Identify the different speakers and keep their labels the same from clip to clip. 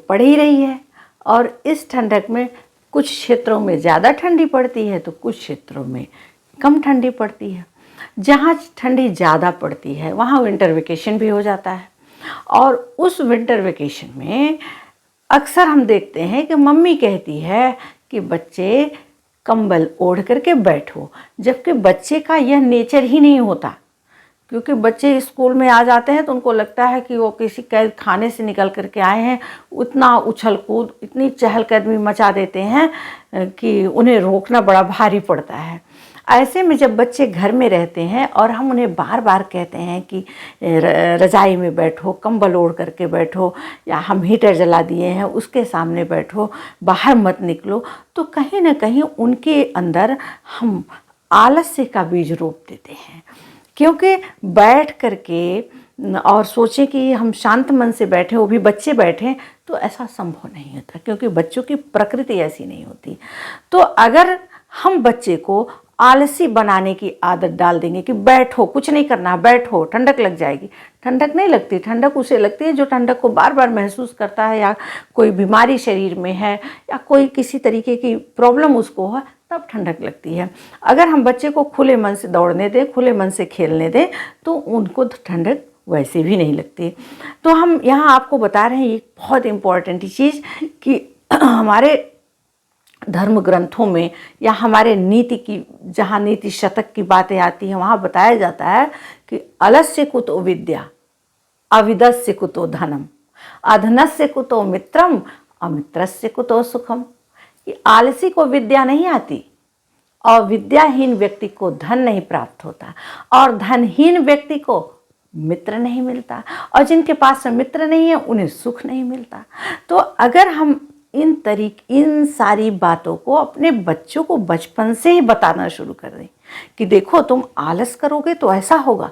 Speaker 1: पड़ ही रही है। और इस ठंडक में कुछ क्षेत्रों में ज़्यादा ठंडी पड़ती है तो कुछ क्षेत्रों में कम ठंडी पड़ती है। जहाँ ठंडी ज़्यादा पड़ती है वहाँ विंटर वेकेशन भी हो जाता है। और उस विंटर वेकेशन में अक्सर हम देखते हैं कि मम्मी कहती है कि बच्चे कंबल ओढ़ करके बैठो, जबकि बच्चे का यह नेचर ही नहीं होता। क्योंकि बच्चे स्कूल में आ जाते हैं तो उनको लगता है कि वो किसी कैद खाने से निकल करके आए हैं, उतना उछल कूद, इतनी चहलकदमी मचा देते हैं कि उन्हें रोकना बड़ा भारी पड़ता है। ऐसे में जब बच्चे घर में रहते हैं और हम उन्हें बार बार कहते हैं कि रज़ाई में बैठो, कंबल ओढ़ करके बैठो, या हम हीटर जला दिए हैं उसके सामने बैठो, बाहर मत निकलो, तो कहीं ना कहीं उनके अंदर हम आलस्य का बीज रोप देते हैं। क्योंकि बैठ करके और सोचें कि हम शांत मन से बैठें, वो भी बच्चे बैठें, तो ऐसा संभव नहीं होता, क्योंकि बच्चों की प्रकृति ऐसी नहीं होती। तो अगर हम बच्चे को आलसी बनाने की आदत डाल देंगे कि बैठो, कुछ नहीं करना, बैठो, ठंडक लग जाएगी, ठंडक नहीं लगती। ठंडक उसे लगती है जो ठंडक को बार बार महसूस करता है, या कोई बीमारी शरीर में है, या कोई किसी तरीके की प्रॉब्लम उसको है, तब ठंडक लगती है। अगर हम बच्चे को खुले मन से दौड़ने दें, खुले मन से खेलने दें, तो उनको ठंडक वैसे भी नहीं लगती। तो हम यहाँ आपको बता रहे हैं एक बहुत इम्पॉर्टेंट चीज़ कि हमारे धर्म ग्रंथों में या हमारे नीति की, जहाँ नीति शतक की बातें आती हैं, वहाँ बताया जाता है कि अलस्य कुतो विद्या, अविदस्य कुतो धनम, अधनस्य कुतो मित्रम, अमित्रस्य कुतो सुखम। कि आलसी को विद्या नहीं आती, और विद्याहीन व्यक्ति को धन नहीं प्राप्त होता, और धनहीन व्यक्ति को मित्र नहीं मिलता, और जिनके पास मित्र नहीं है उन्हें सुख नहीं मिलता। तो अगर हम इन सारी बातों को अपने बच्चों को बचपन से ही बताना शुरू कर दें कि देखो तुम आलस करोगे तो ऐसा होगा,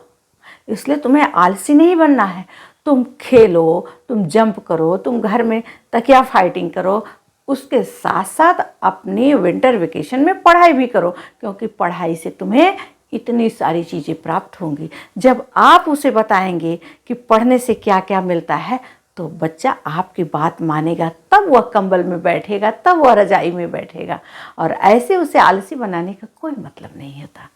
Speaker 1: इसलिए तुम्हें आलसी नहीं बनना है, तुम खेलो, तुम जंप करो, तुम घर में तकिया फाइटिंग करो, उसके साथ साथ अपनी विंटर वेकेशन में पढ़ाई भी करो, क्योंकि पढ़ाई से तुम्हें इतनी सारी चीज़ें प्राप्त होंगी। जब आप उसे बताएंगे कि पढ़ने से क्या क्या मिलता है, तो बच्चा आपकी बात मानेगा, तब वह कंबल में बैठेगा, तब वह रजाई में बैठेगा। और ऐसे उसे आलसी बनाने का कोई मतलब नहीं होता।